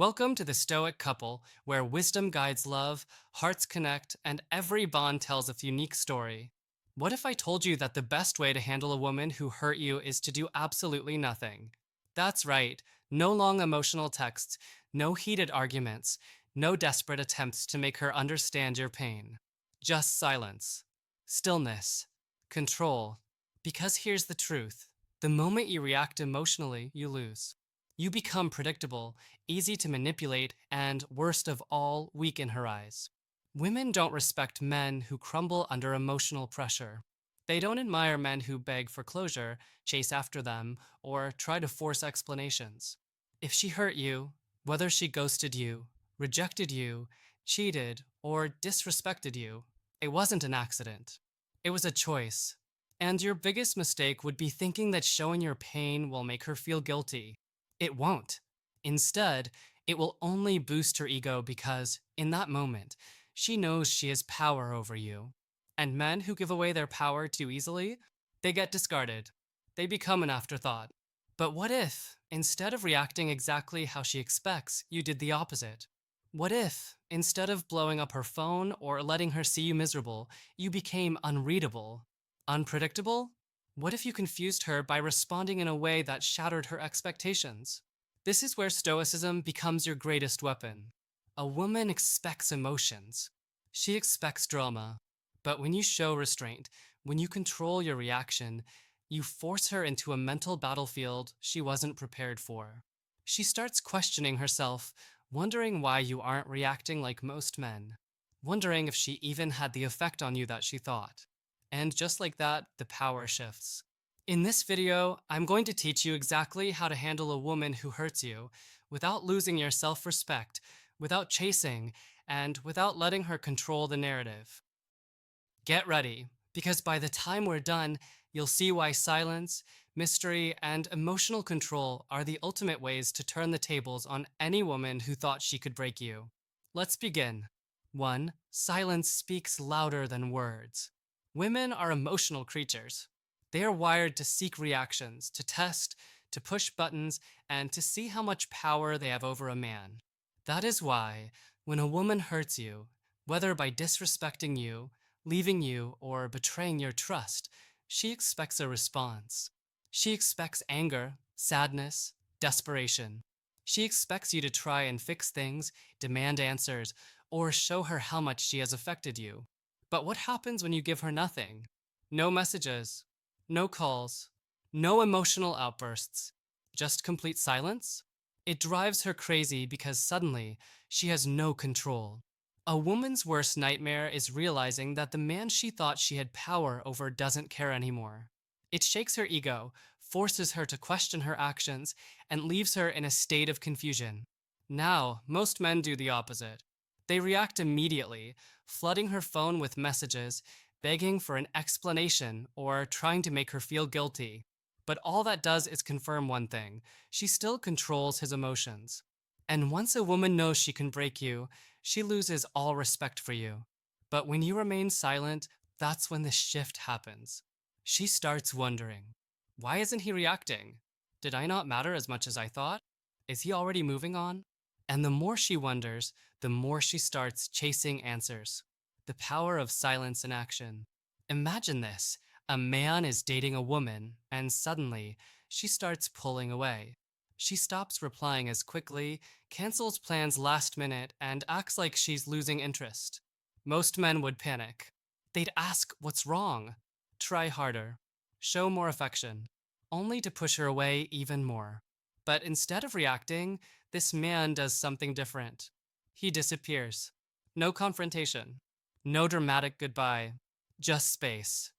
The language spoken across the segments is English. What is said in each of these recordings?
Welcome to the Stoic couple, where wisdom guides love, hearts connect, and every bond tells a unique story. What if I told you that the best way to handle a woman who hurt you is to do absolutely nothing? That's right, no long emotional texts, no heated arguments, no desperate attempts to make her understand your pain. Just silence, stillness, control. Because here's the truth: the moment you react emotionally, you lose. You become predictable, easy to manipulate, and worst of all, weak in her eyes. Women don't respect men who crumble under emotional pressure. They don't admire men who beg for closure, chase after them, or try to force explanations. If she hurt you, whether she ghosted you, rejected you, cheated, or disrespected you, it wasn't an accident. It was a choice. And your biggest mistake would be thinking that showing your pain will make her feel guilty. It won't. Instead, it will only boost her ego because, in that moment, she knows she has power over you. And men who give away their power too easily, they get discarded. They become an afterthought. But what if, instead of reacting exactly how she expects, you did the opposite? What if, instead of blowing up her phone or letting her see you miserable, you became unreadable? Unpredictable? What if you confused her by responding in a way that shattered her expectations? This is where Stoicism becomes your greatest weapon. A woman expects emotions. She expects drama. But when you show restraint, when you control your reaction, you force her into a mental battlefield she wasn't prepared for. She starts questioning herself, wondering why you aren't reacting like most men, wondering if she even had the effect on you that she thought. And just like that, the power shifts. In this video, I'm going to teach you exactly how to handle a woman who hurts you without losing your self-respect, without chasing, and without letting her control the narrative. Get ready, because by the time we're done, you'll see why silence, mystery, and emotional control are the ultimate ways to turn the tables on any woman who thought she could break you. Let's begin. 1. Silence speaks louder than words. Women are emotional creatures. They are wired to seek reactions, to test, to push buttons, and to see how much power they have over a man. That is why, when a woman hurts you, whether by disrespecting you, leaving you, or betraying your trust, she expects a response. She expects anger, sadness, desperation. She expects you to try and fix things, demand answers, or show her how much she has affected you. But what happens when you give her nothing? No messages, no calls, no emotional outbursts, just complete silence? It drives her crazy because suddenly she has no control. A woman's worst nightmare is realizing that the man she thought she had power over doesn't care anymore. It shakes her ego, forces her to question her actions, and leaves her in a state of confusion. Now, most men do the opposite. They react immediately, flooding her phone with messages, begging for an explanation, or trying to make her feel guilty. But all that does is confirm one thing: she still controls his emotions. And once a woman knows she can break you, she loses all respect for you. But when you remain silent, that's when the shift happens. She starts wondering, why isn't he reacting? Did I not matter as much as I thought? Is he already moving on? And the more she wonders, the more she starts chasing answers. The power of silence in action. Imagine this: a man is dating a woman, and suddenly, she starts pulling away. She stops replying as quickly, cancels plans last minute, and acts like she's losing interest. Most men would panic. They'd ask, "What's wrong?" Try harder. Show more affection, only to push her away even more. But instead of reacting, this man does something different. He disappears. No confrontation. No dramatic goodbye. Just space.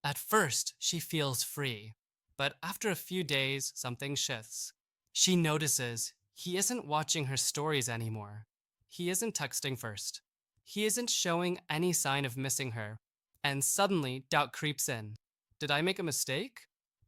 At first, she feels free. But after a few days, something shifts. She notices he isn't watching her stories anymore. He isn't texting first. He isn't showing any sign of missing her. And suddenly, doubt creeps in. Did I make a mistake?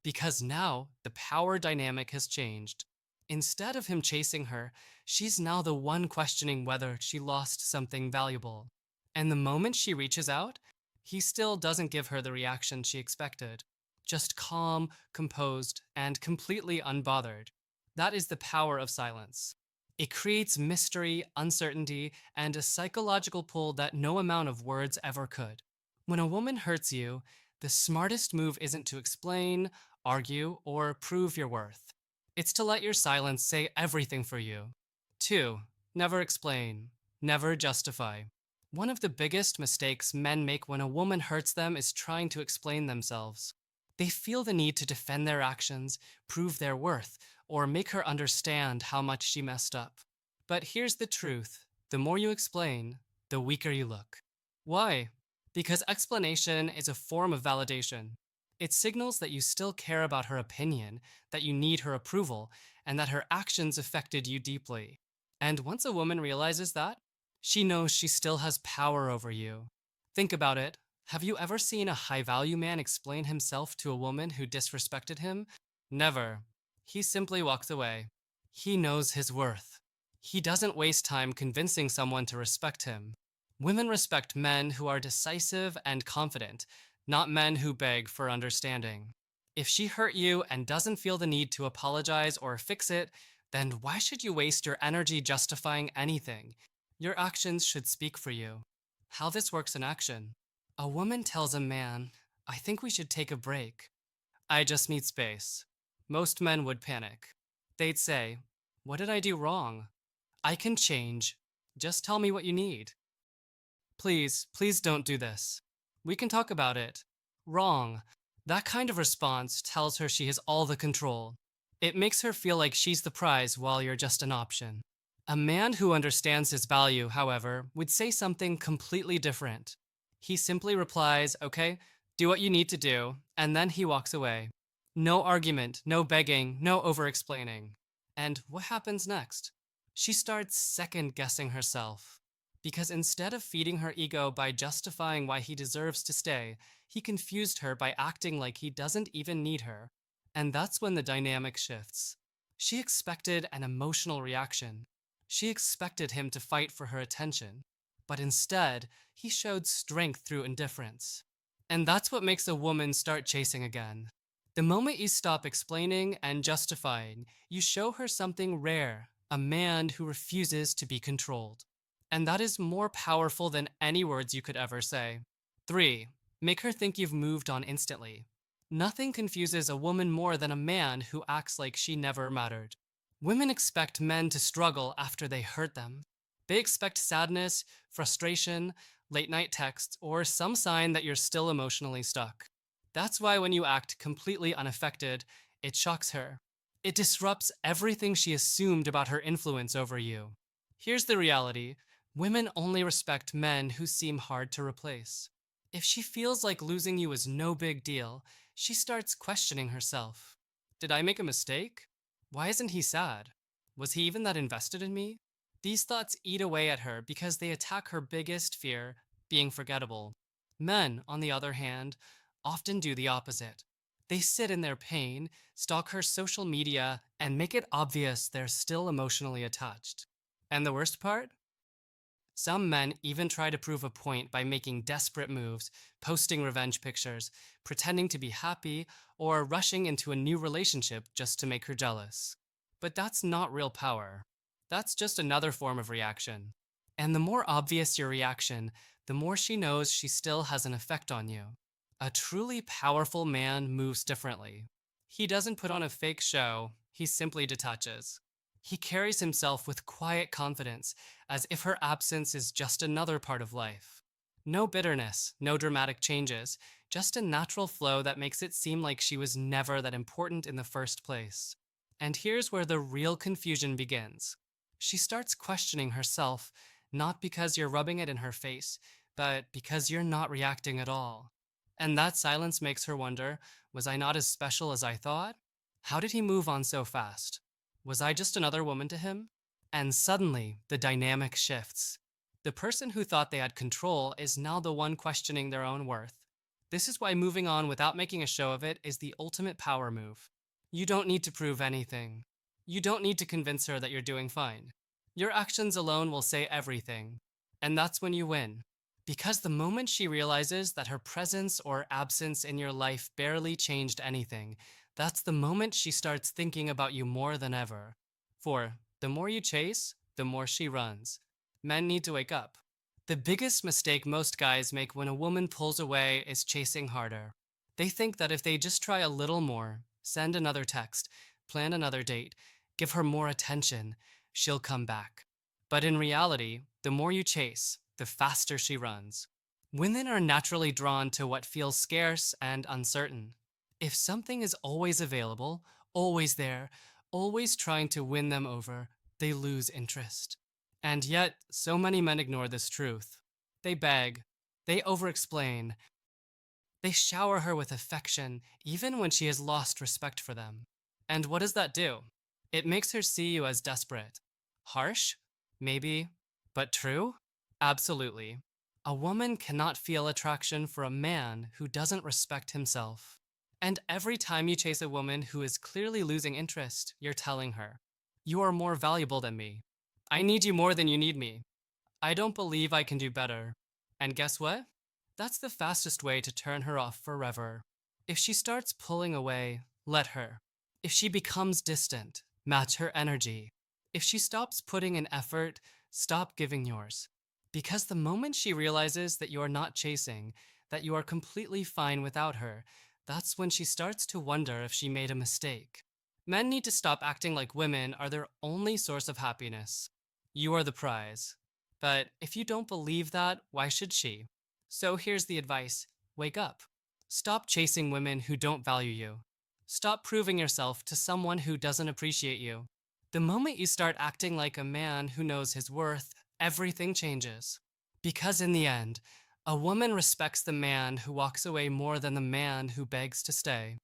Because now, the power dynamic has changed. Instead of him chasing her, she's now the one questioning whether she lost something valuable. And the moment she reaches out, he still doesn't give her the reaction she expected. Just calm, composed, and completely unbothered. That is the power of silence. It creates mystery, uncertainty, and a psychological pull that no amount of words ever could. When a woman hurts you, the smartest move isn't to explain, argue, or prove your worth. It's to let your silence say everything for you. 2. Never explain. Never justify. One of the biggest mistakes men make when a woman hurts them is trying to explain themselves. They feel the need to defend their actions, prove their worth, or make her understand how much she messed up. But here's the truth: the more you explain, the weaker you look. Why? Because explanation is a form of validation. It signals that you still care about her opinion, that you need her approval, and that her actions affected you deeply. And once a woman realizes that, she knows she still has power over you. Think about it. Have you ever seen a high value man explain himself to a woman who disrespected him? Never. He simply walks away. He knows his worth. He doesn't waste time convincing someone to respect him. Women respect men who are decisive and confident, not men who beg for understanding. If she hurt you and doesn't feel the need to apologize or fix it, then why should you waste your energy justifying anything? Your actions should speak for you. How this works in action. A woman tells a man, "I think we should take a break. I just need space." Most men would panic. They'd say, "What did I do wrong? I can change. Just tell me what you need. Please, please don't do this. We can talk about it." Wrong. That kind of response tells her she has all the control. It makes her feel like she's the prize while you're just an option. A man who understands his value, however, would say something completely different. He simply replies, "Okay, do what you need to do," and then he walks away. No argument, no begging, no over explaining. And what happens next? She starts second guessing herself. Because instead of feeding her ego by justifying why he deserves to stay, he confused her by acting like he doesn't even need her. And that's when the dynamic shifts. She expected an emotional reaction. She expected him to fight for her attention. But instead, he showed strength through indifference. And that's what makes a woman start chasing again. The moment you stop explaining and justifying, you show her something rare: a man who refuses to be controlled. And that is more powerful than any words you could ever say. 3. Make her think you've moved on instantly. Nothing confuses a woman more than a man who acts like she never mattered. Women expect men to struggle after they hurt them. They expect sadness, frustration, late night texts, or some sign that you're still emotionally stuck. That's why when you act completely unaffected, it shocks her. It disrupts everything she assumed about her influence over you. Here's the reality: women only respect men who seem hard to replace. If she feels like losing you is no big deal, she starts questioning herself. Did I make a mistake? Why isn't he sad? Was he even that invested in me? These thoughts eat away at her because they attack her biggest fear: being forgettable. Men, on the other hand, often do the opposite. They sit in their pain, stalk her social media, and make it obvious they're still emotionally attached. And the worst part? Some men even try to prove a point by making desperate moves, posting revenge pictures, pretending to be happy, or rushing into a new relationship just to make her jealous. But that's not real power. That's just another form of reaction. And the more obvious your reaction, the more she knows she still has an effect on you. A truly powerful man moves differently. He doesn't put on a fake show, he simply detaches. He carries himself with quiet confidence, as if her absence is just another part of life. No bitterness, no dramatic changes, just a natural flow that makes it seem like she was never that important in the first place. And here's where the real confusion begins. She starts questioning herself, not because you're rubbing it in her face, but because you're not reacting at all. And that silence makes her wonder, was I not as special as I thought? How did he move on so fast? Was I just another woman to him? And suddenly, the dynamic shifts. The person who thought they had control is now the one questioning their own worth. This is why moving on without making a show of it is the ultimate power move. You don't need to prove anything. You don't need to convince her that you're doing fine. Your actions alone will say everything. And that's when you win. Because the moment she realizes that her presence or absence in your life barely changed anything, that's the moment she starts thinking about you more than ever. 4. The more you chase, the more she runs. Men need to wake up. The biggest mistake most guys make when a woman pulls away is chasing harder. They think that if they just try a little more, send another text, plan another date, give her more attention, she'll come back. But in reality, the more you chase, the faster she runs. Women are naturally drawn to what feels scarce and uncertain. If something is always available, always there, always trying to win them over, they lose interest. And yet, so many men ignore this truth. They beg, they overexplain, they shower her with affection even when she has lost respect for them. And what does that do? It makes her see you as desperate. Harsh? Maybe. But true? Absolutely. A woman cannot feel attraction for a man who doesn't respect himself. And every time you chase a woman who is clearly losing interest, you're telling her, "You are more valuable than me. I need you more than you need me. I don't believe I can do better." And guess what? That's the fastest way to turn her off forever. If she starts pulling away, let her. If she becomes distant, match her energy. If she stops putting in effort, stop giving yours. Because the moment she realizes that you are not chasing, that you are completely fine without her, that's when she starts to wonder if she made a mistake. Men need to stop acting like women are their only source of happiness. You are the prize. But if you don't believe that, why should she? So here's the advice: wake up. Stop chasing women who don't value you. Stop proving yourself to someone who doesn't appreciate you. The moment you start acting like a man who knows his worth, everything changes. Because in the end, a woman respects the man who walks away more than the man who begs to stay.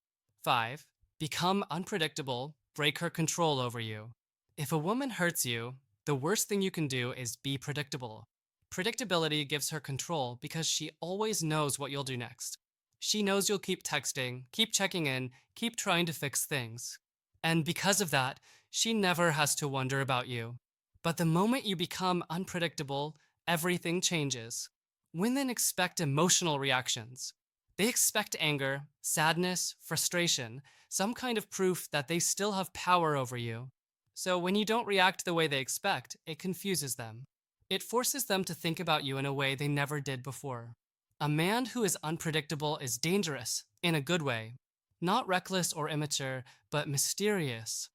5. Become unpredictable, break her control over you. If a woman hurts you, the worst thing you can do is be predictable. Predictability gives her control because she always knows what you'll do next. She knows you'll keep texting, keep checking in, keep trying to fix things. And because of that, she never has to wonder about you. But the moment you become unpredictable, everything changes. Women expect emotional reactions. They expect anger, sadness, frustration, some kind of proof that they still have power over you. So when you don't react the way they expect, it confuses them. It forces them to think about you in a way they never did before. A man who is unpredictable is dangerous, in a good way. Not reckless or immature, but mysterious.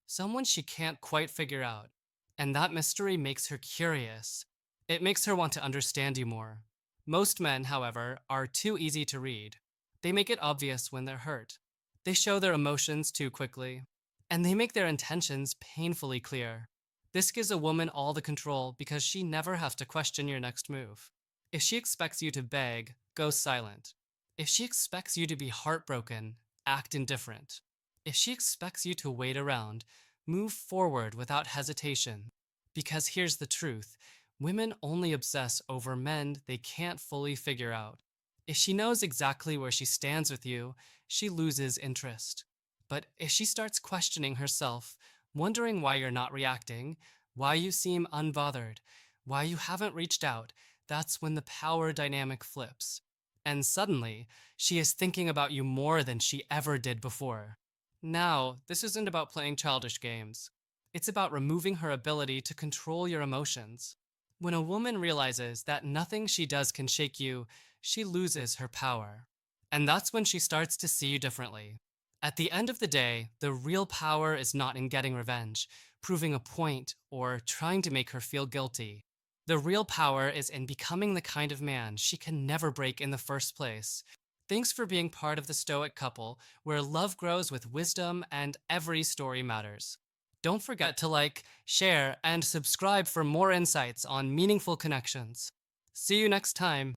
Someone she can't quite figure out. And that mystery makes her curious. It makes her want to understand you more. Most men, however, are too easy to read. They make it obvious when they're hurt. They show their emotions too quickly. And they make their intentions painfully clear. This gives a woman all the control because she never has to question your next move. If she expects you to beg, go silent. If she expects you to be heartbroken, act indifferent. If she expects you to wait around, move forward without hesitation. Because here's the truth: women only obsess over men they can't fully figure out. If she knows exactly where she stands with you, she loses interest. But if she starts questioning herself, wondering why you're not reacting, why you seem unbothered, why you haven't reached out, that's when the power dynamic flips. And suddenly, she is thinking about you more than she ever did before. Now, this isn't about playing childish games. It's about removing her ability to control your emotions. When a woman realizes that nothing she does can shake you, she loses her power. And that's when she starts to see you differently. At the end of the day, the real power is not in getting revenge, proving a point, or trying to make her feel guilty. The real power is in becoming the kind of man she can never break in the first place. Thanks for being part of the Stoic couple, where love grows with wisdom and every story matters. Don't forget to like, share, and subscribe for more insights on meaningful connections. See you next time.